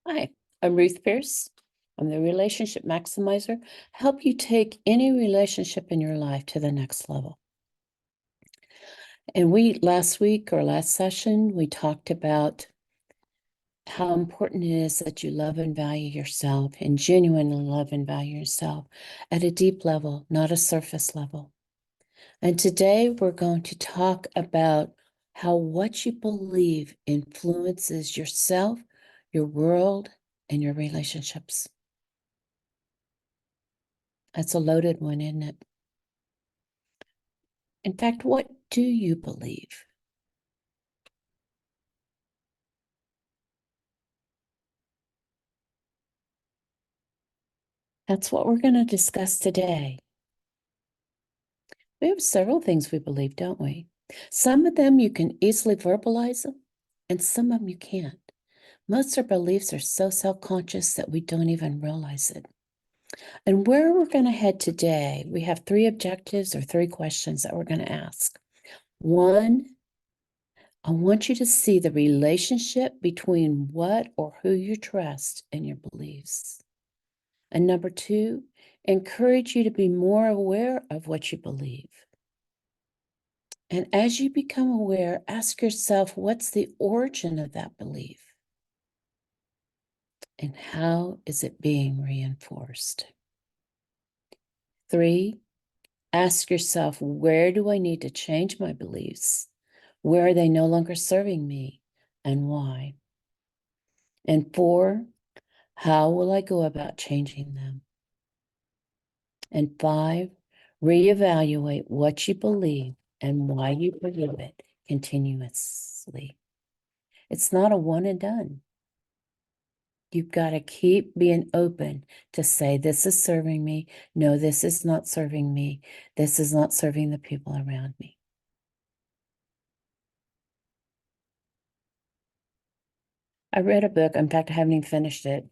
Hi, I'm Ruth Pierce. I'm the Relationship Maximizer. Help you take any relationship in your life to the next level. And last week or last session, we talked about how important it is that you love and value yourself and genuinely love and value yourself at a deep level, not a surface level. And today we're going to talk about how what you believe influences yourself, your world, and your relationships. That's a loaded one, isn't it? In fact, what do you believe? That's what we're going to discuss today. We have several things we believe, don't we? Some of them you can easily verbalize them, and some of them you can't. Most of our beliefs are so self-conscious that we don't even realize it. And where we're going to head today, we have three objectives or three questions that we're going to ask. One, I want you to see the relationship between what or who you trust and your beliefs. And number two, encourage you to be more aware of what you believe. And as you become aware, ask yourself, what's the origin of that belief? And how is it being reinforced? Three, ask yourself, where do I need to change my beliefs? Where are they no longer serving me and why? And four, how will I go about changing them? And five, reevaluate what you believe and why you believe it continuously. It's not a one and done. You've got to keep being open to say, this is serving me. No, this is not serving me. This is not serving the people around me. I read a book. In fact, I haven't even finished it,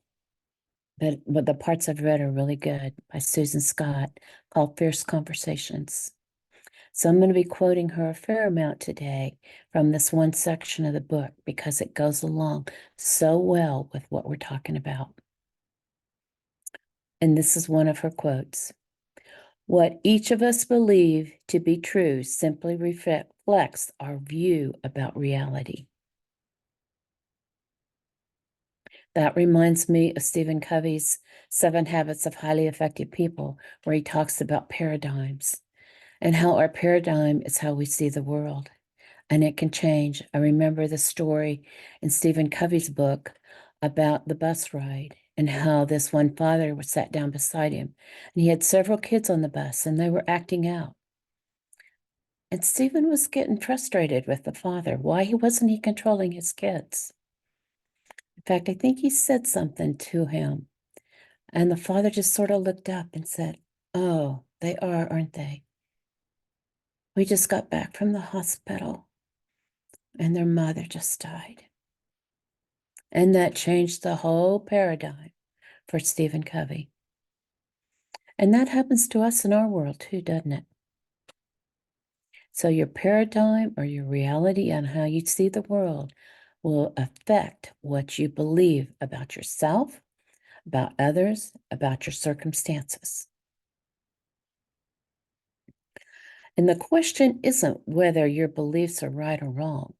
but the parts I've read are really good, by Susan Scott, called Fierce Conversations. So I'm going to be quoting her a fair amount today from this one section of the book because it goes along so well with what we're talking about. And this is one of her quotes. What each of us believe to be true simply reflects our view about reality. That reminds me of Stephen Covey's 7 Habits of Highly Effective People, where he talks about paradigms and how our paradigm is how we see the world. And it can change. I remember the story in Stephen Covey's book about the bus ride and how this one father was sat down beside him. And he had several kids on the bus and they were acting out. And Stephen was getting frustrated with the father. Why wasn't he controlling his kids? In fact, I think he said something to him. And the father just sort of looked up and said, "Oh, they are, aren't they? We just got back from the hospital and their mother just died." And that changed the whole paradigm for Stephen Covey. And that happens to us in our world too, doesn't it? So your paradigm or your reality and how you see the world will affect what you believe about yourself, about others, about your circumstances. And the question isn't whether your beliefs are right or wrong.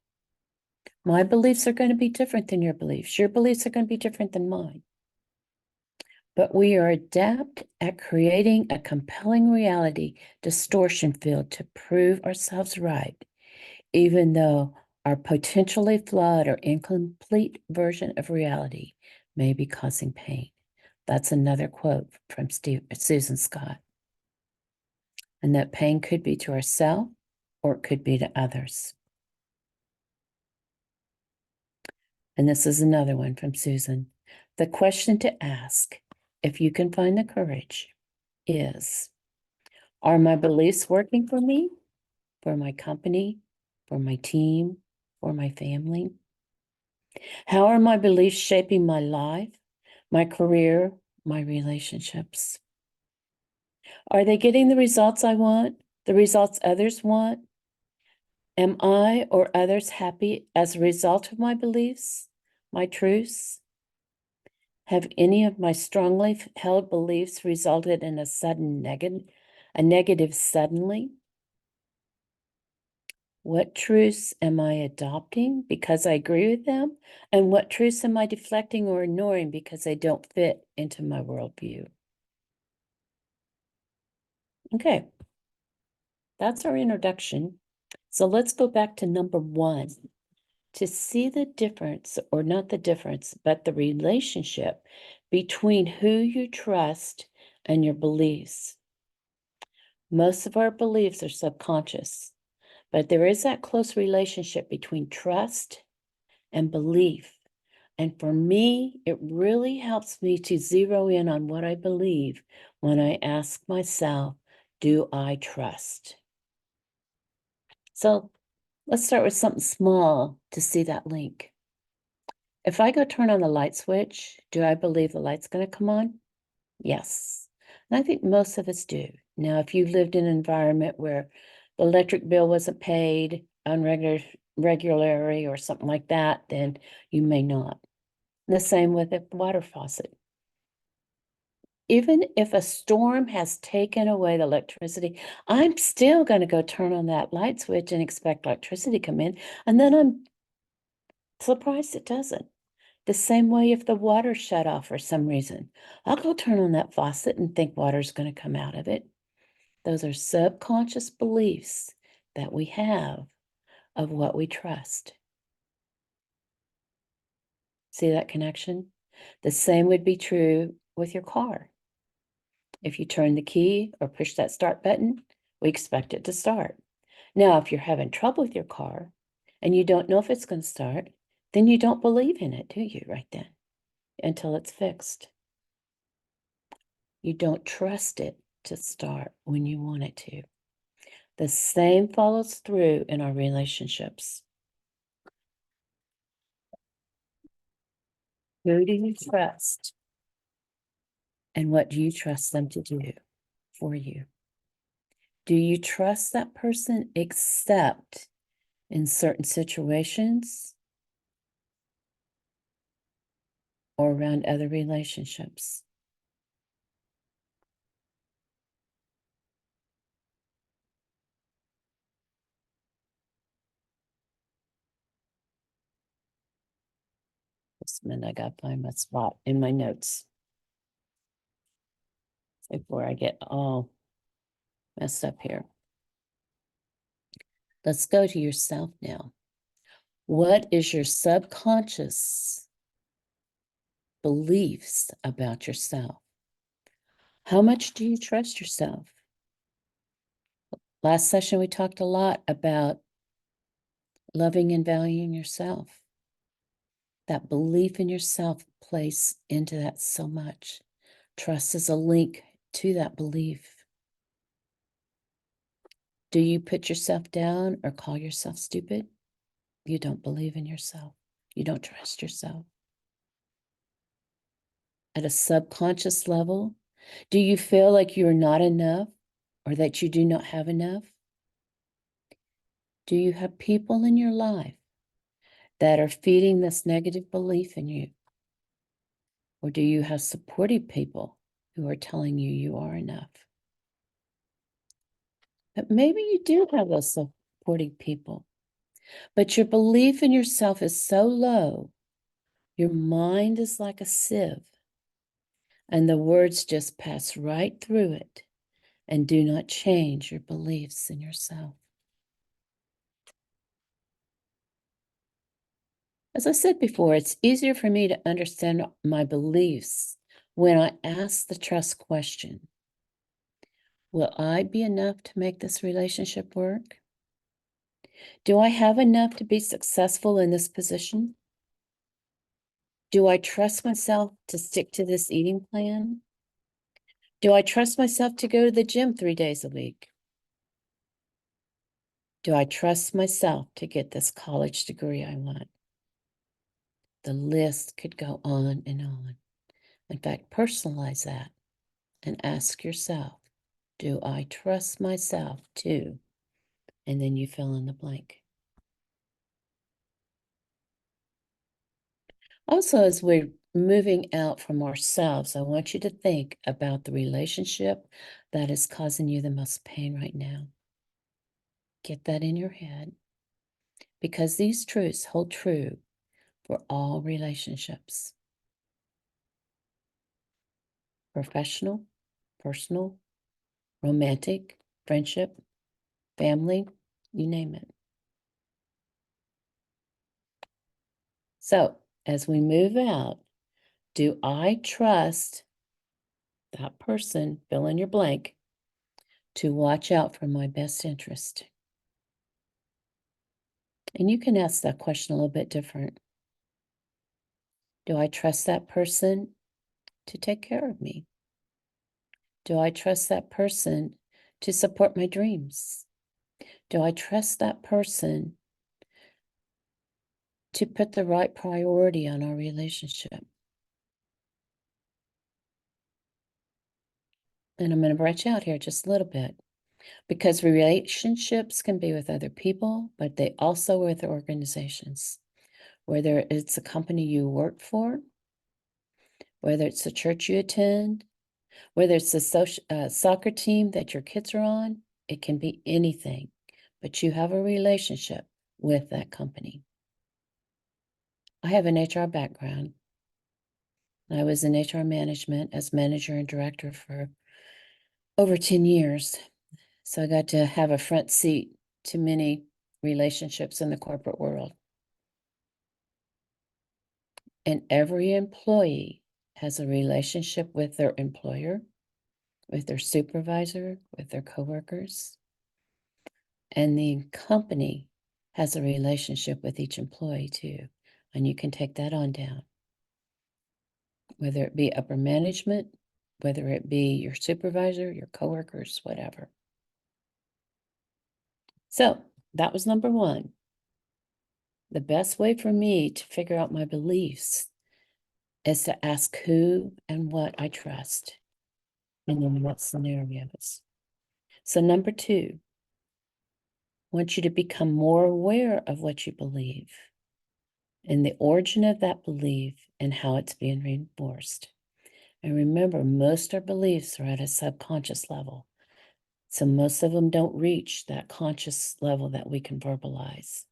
My beliefs are going to be different than your beliefs. Your beliefs are going to be different than mine. But we are adept at creating a compelling reality distortion field to prove ourselves right, even though our potentially flawed or incomplete version of reality may be causing pain. That's another quote from Susan Scott. And that pain could be to ourselves or it could be to others. And this is another one from Susan. The question to ask, if you can find the courage, is, are my beliefs working for me, for my company, for my team, for my family? How are my beliefs shaping my life, my career, my relationships? Are they getting the results I want, the results others want? Am I or others happy as a result of my beliefs, my truths? Have any of my strongly held beliefs resulted in a negative suddenly? What truths am I adopting because I agree with them? And what truths am I deflecting or ignoring because they don't fit into my worldview? Okay, that's our introduction. So let's go back to number 1 to see the difference, or not the difference, but the relationship between who you trust and your beliefs. Most of our beliefs are subconscious, but there is that close relationship between trust and belief. And for me, it really helps me to zero in on what I believe when I ask myself, do I trust? So let's start with something small to see that link. If I go turn on the light switch, do I believe the light's going to come on? Yes. And I think most of us do. Now, if you lived in an environment where the electric bill wasn't paid regularly or something like that, then you may not. The same with a water faucet. Even if a storm has taken away the electricity, I'm still going to go turn on that light switch and expect electricity to come in. And then I'm surprised it doesn't. The same way if the water's shut off for some reason, I'll go turn on that faucet and think water's going to come out of it. Those are subconscious beliefs that we have of what we trust. See that connection? The same would be true with your car. If you turn the key or push that start button, we expect it to start. Now, if you're having trouble with your car and you don't know if it's going to start, then you don't believe in it, do you, right then, until it's fixed? You don't trust it to start when you want it to. The same follows through in our relationships. Who do you trust? And what do you trust them to do for you? Do you trust that person except in certain situations or around other relationships? Just a minute, I gotta find my spot in my notes before I get all messed up here. Let's go to yourself now. What is your subconscious beliefs about yourself? How much do you trust yourself? Last session, we talked a lot about loving and valuing yourself. That belief in yourself plays into that so much. Trust is a link to that belief. Do you put yourself down or call yourself stupid? You don't believe in yourself. You don't trust yourself. At a subconscious level, do you feel like you're not enough or that you do not have enough? Do you have people in your life that are feeding this negative belief in you? Or do you have supportive people who are telling you you are enough? But maybe you do have those supportive people, but your belief in yourself is so low, your mind is like a sieve, and the words just pass right through it and do not change your beliefs in yourself. As I said before, it's easier for me to understand my beliefs when I ask the trust question. Will I be enough to make this relationship work? Do I have enough to be successful in this position? Do I trust myself to stick to this eating plan? Do I trust myself to go to the gym 3 days a week? Do I trust myself to get this college degree I want? The list could go on and on. In fact, personalize that and ask yourself, do I trust myself to? And then you fill in the blank. Also, as we're moving out from ourselves, I want you to think about the relationship that is causing you the most pain right now. Get that in your head, because these truths hold true for all relationships: professional, personal, romantic, friendship, family, you name it. So, as we move out, do I trust that person, fill in your blank, to watch out for my best interest? And you can ask that question a little bit different. Do I trust that person to take care of me? Do I trust that person to support my dreams? Do I trust that person to put the right priority on our relationship? And I'm going to branch out here just a little bit, because relationships can be with other people, but they also with organizations. Whether it's a company you work for, whether it's a church you attend, whether it's a soccer team that your kids are on, it can be anything, but you have a relationship with that company. I have an HR background. I was in HR management as manager and director for over 10 years. So I got to have a front seat to many relationships in the corporate world. And every employee has a relationship with their employer, with their supervisor, with their coworkers. And the company has a relationship with each employee too. And you can take that on down, whether it be upper management, whether it be your supervisor, your coworkers, whatever. So that was number one. The best way for me to figure out my beliefs is to ask who and what I trust, and in what scenarios. So number two, I want you to become more aware of what you believe and the origin of that belief and how it's being reinforced. And remember, most our beliefs are at a subconscious level. So most of them don't reach that conscious level that we can verbalize.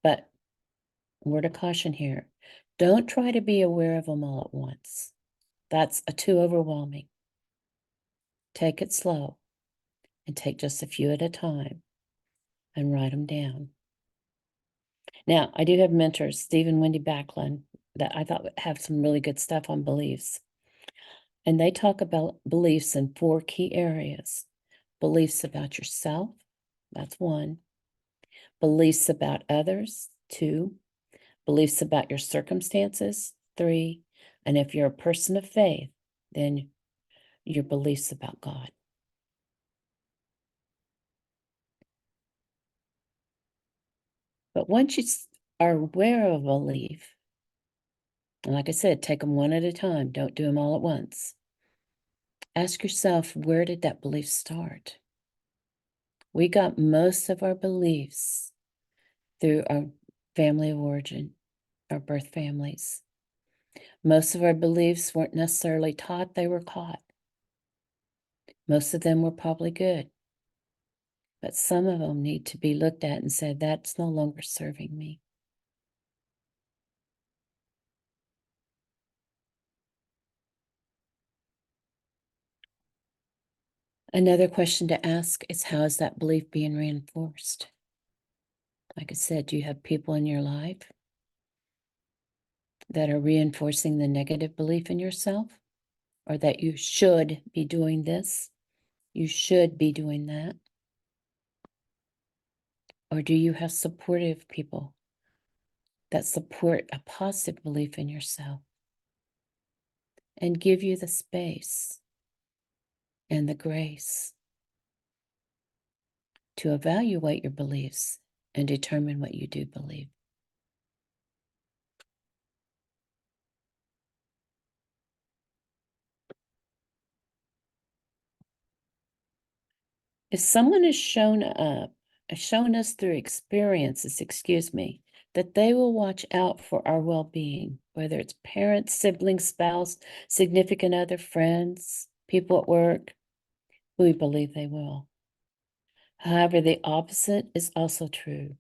But word of caution here, don't try to be aware of them all at once. That's too overwhelming. Take it slow and take just a few at a time and write them down. Now, I do have mentors, Steve and Wendy Backlund, that I thought would have some really good stuff on beliefs. And they talk about beliefs in 4 key areas: beliefs about yourself, that's 1; beliefs about others, 2; beliefs about your circumstances, 3; and if you're a person of faith, then your beliefs about God. But once you are aware of a belief, and like I said, take them one at a time, don't do them all at once. Ask yourself, where did that belief start? We got most of our beliefs through our family of origin, our birth families. Most of our beliefs weren't necessarily taught, they were caught. Most of them were probably good, but some of them need to be looked at and said, that's no longer serving me. Another question to ask is, how is that belief being reinforced? Like I said, do you have people in your life that are reinforcing the negative belief in yourself, or that you should be doing this, you should be doing that? Or do you have supportive people that support a positive belief in yourself and give you the space and the grace to evaluate your beliefs and determine what you do believe? If someone has shown us through experiences, that they will watch out for our well-being, whether it's parents, siblings, spouse, significant other, friends, people at work. We believe they will. However, the opposite is also true.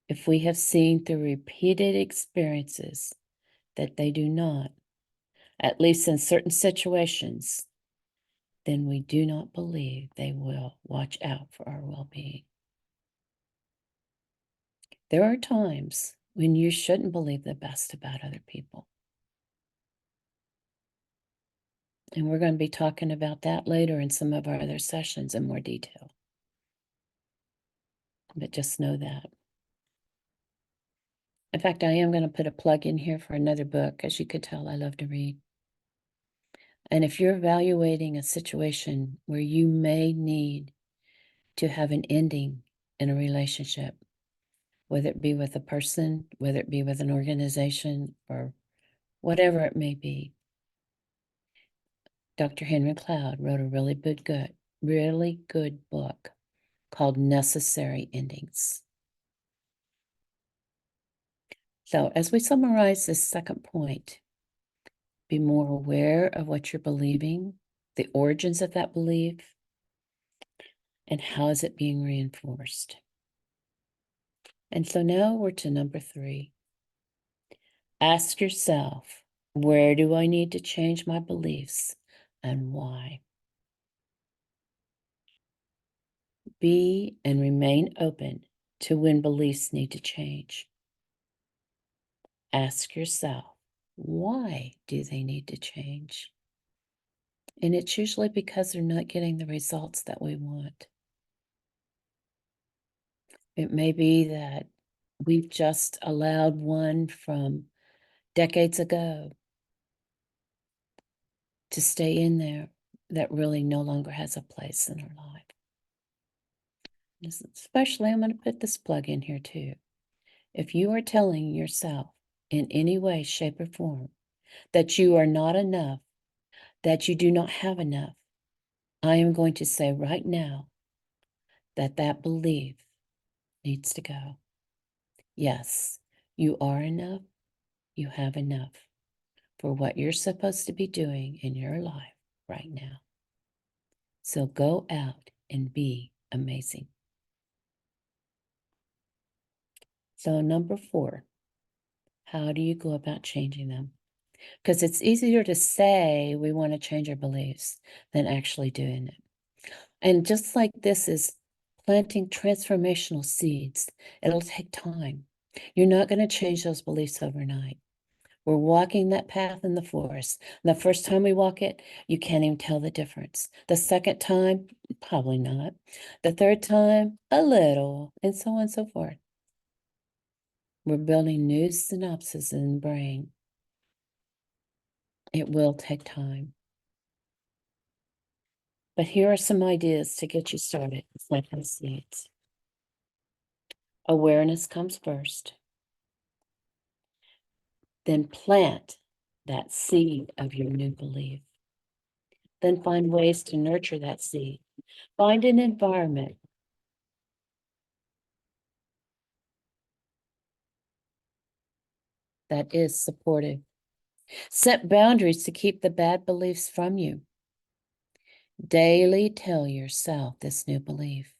If we have seen through repeated experiences that they do not, at least in certain situations, then we do not believe they will watch out for our well-being. There are times when you shouldn't believe the best about other people. And we're going to be talking about that later in some of our other sessions in more detail. But just know that. In fact, I am going to put a plug in here for another book. As you could tell, I love to read. And if you're evaluating a situation where you may need to have an ending in a relationship, whether it be with a person, whether it be with an organization, or whatever it may be, Dr. Henry Cloud wrote a really good book called Necessary Endings. So as we summarize this second point, be more aware of what you're believing, the origins of that belief, and how is it being reinforced. And so now we're to number 3. Ask yourself, where do I need to change my beliefs and why? Be and remain open to when beliefs need to change. Ask yourself, why do they need to change? And it's usually because they're not getting the results that we want. It may be that we've just allowed one from decades ago to stay in there that really no longer has a place in our life. Especially, I'm going to put this plug in here too. If you are telling yourself in any way, shape, or form that you are not enough, that you do not have enough, I am going to say right now that that belief needs to go. Yes, you are enough. You have enough for what you're supposed to be doing in your life right now. So go out and be amazing. So number 4, how do you go about changing them? Because it's easier to say we want to change our beliefs than actually doing it. And just like this is planting transformational seeds, it'll take time. You're not going to change those beliefs overnight. We're walking that path in the forest. And the first time we walk it, you can't even tell the difference. The second time, probably not. The third time, a little, and so on and so forth. We're building new synapses in the brain. It will take time. But here are some ideas to get you started with planting seeds. Awareness comes first. Then plant that seed of your new belief. Then find ways to nurture that seed. Find an environment that is supportive. Set boundaries to keep the bad beliefs from you. Daily tell yourself this new belief.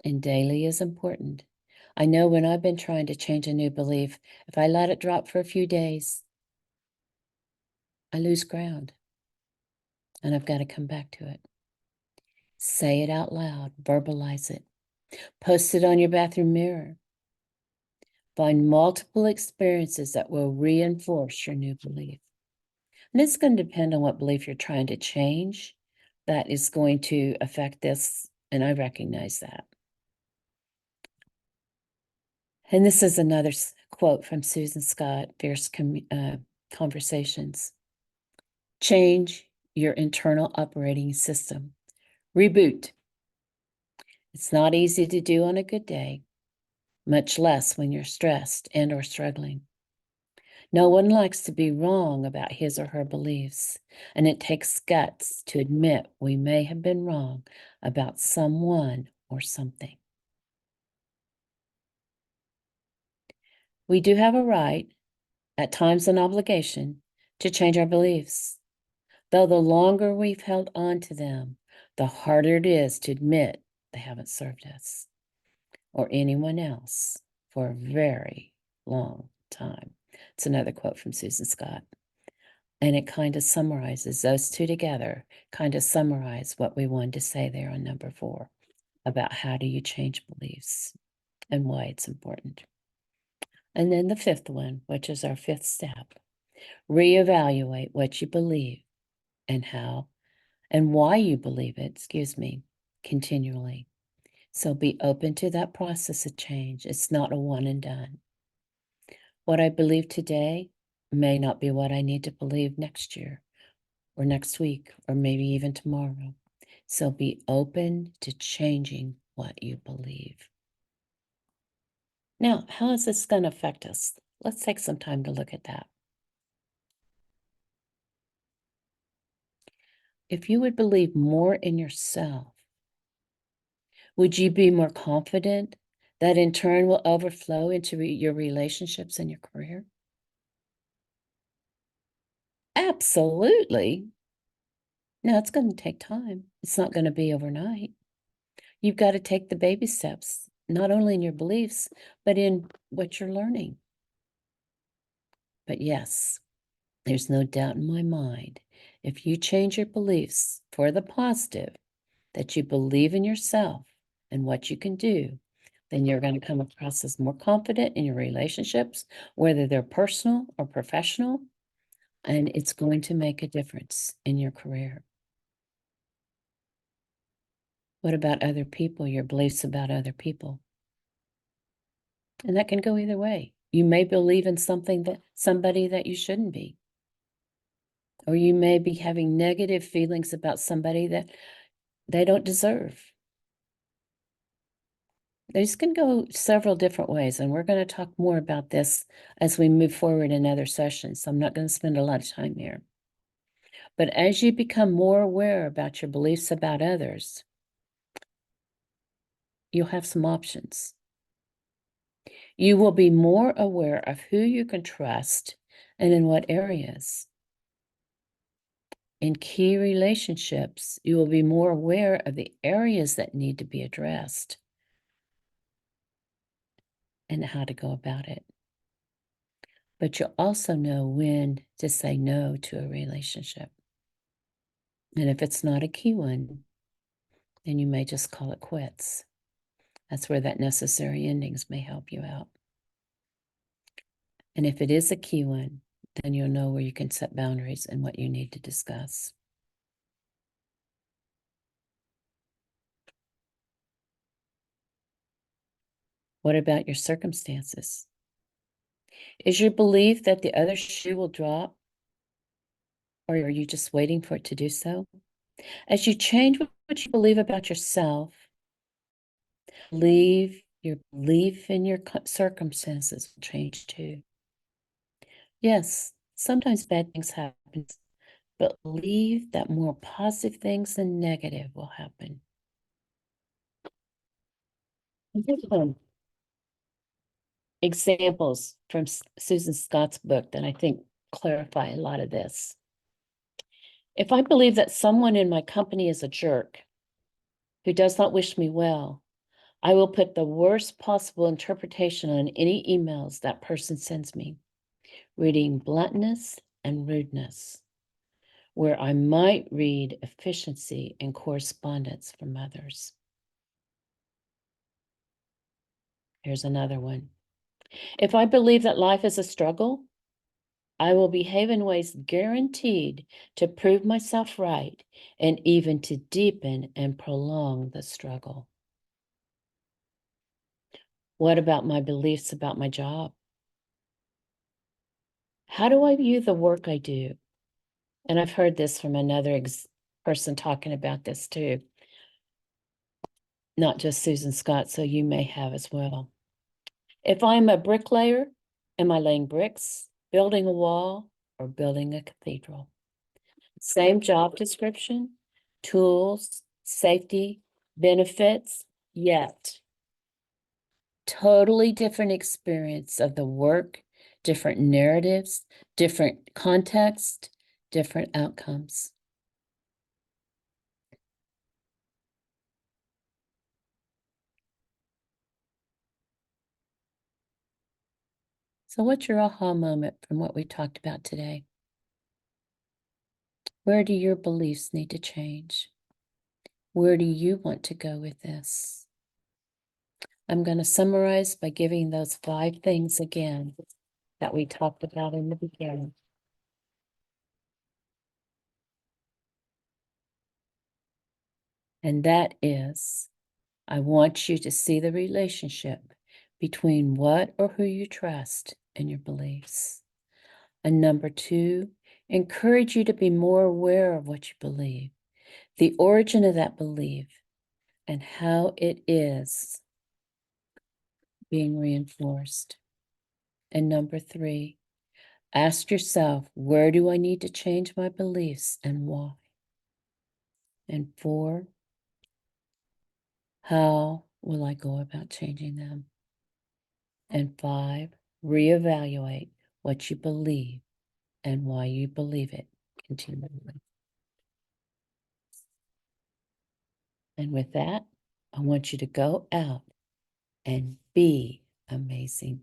And daily is important. I know when I've been trying to change a new belief, if I let it drop for a few days, I lose ground. And I've got to come back to it. Say it out loud, verbalize it. Post it on your bathroom mirror. Find multiple experiences that will reinforce your new belief. And it's going to depend on what belief you're trying to change. That is going to affect this, and I recognize that. And this is another quote from Susan Scott, Fierce Conversations. Change your internal operating system. Reboot. It's not easy to do on a good day, much less when you're stressed and or struggling. No one likes to be wrong about his or her beliefs, and it takes guts to admit we may have been wrong about someone or something. We do have a right, at times an obligation, to change our beliefs. Though the longer we've held on to them, the harder it is to admit they haven't served us or anyone else for a very long time. It's another quote from Susan Scott. And it kind of summarizes those two together, kind of summarize what we wanted to say there on number 4 about how do you change beliefs and why it's important. And then the 5th one, which is our 5th step, reevaluate what you believe and how and why you believe it, continually. So be open to that process of change. It's not a one and done. What I believe today may not be what I need to believe next year or next week or maybe even tomorrow. So be open to changing what you believe. Now, how is this going to affect us? Let's take some time to look at that. If you would believe more in yourself, would you be more confident that in turn will overflow into your relationships and your career? Absolutely. Now, it's going to take time. It's not going to be overnight. You've got to take the baby steps, not only in your beliefs, but in what you're learning. But yes, there's no doubt in my mind, if you change your beliefs for the positive, that you believe in yourself and what you can do, then you're going to come across as more confident in your relationships, whether they're personal or professional, and it's going to make a difference in your career. What about other people, your beliefs about other people? And that can go either way. You may believe in somebody that you shouldn't be. Or you may be having negative feelings about somebody that they don't deserve. This can go several different ways, and we're going to talk more about this as we move forward in other sessions. So I'm not going to spend a lot of time here. But as you become more aware about your beliefs about others, you'll have some options. You will be more aware of who you can trust and in what areas. In key relationships, you will be more aware of the areas that need to be addressed and how to go about it. But you'll also know when to say no to a relationship. And if it's not a key one, then you may just call it quits. That's where that necessary endings may help you out. And if it is a key one, then you'll know where you can set boundaries and what you need to discuss. What about your circumstances? Is your belief that the other shoe will drop, or are you just waiting for it to do so? As you change what you believe about yourself, leave your belief in your circumstances will change too. Yes, sometimes bad things happen, but believe that more positive things than negative will happen. Here's some examples from Susan Scott's book that I think clarify a lot of this. If I believe that someone in my company is a jerk who does not wish me well, I will put the worst possible interpretation on any emails that person sends me, reading bluntness and rudeness, where I might read efficiency and correspondence from others. Here's another one. If I believe that life is a struggle, I will behave in ways guaranteed to prove myself right and even to deepen and prolong the struggle. What about my beliefs about my job? How do I view the work I do? And I've heard this from another person talking about this too, not just Susan Scott, so you may have as well. If I'm a bricklayer, am I laying bricks, building a wall, or building a cathedral? Same job description, tools, safety, benefits, yet Totally different experience of the work, different narratives, different context, different outcomes. So what's your aha moment from what we talked about today? Where do your beliefs need to change? Where do you want to go with this? I'm going to summarize by giving those 5 things again that we talked about in the beginning. And that is, I want you to see the relationship between what or who you trust and your beliefs. And number 2, encourage you to be more aware of what you believe, the origin of that belief, and how it is being reinforced. And number 3, ask yourself, where do I need to change my beliefs and why? And 4, how will I go about changing them? And 5, reevaluate what you believe and why you believe it continually. And with that, I want you to go out and be amazing.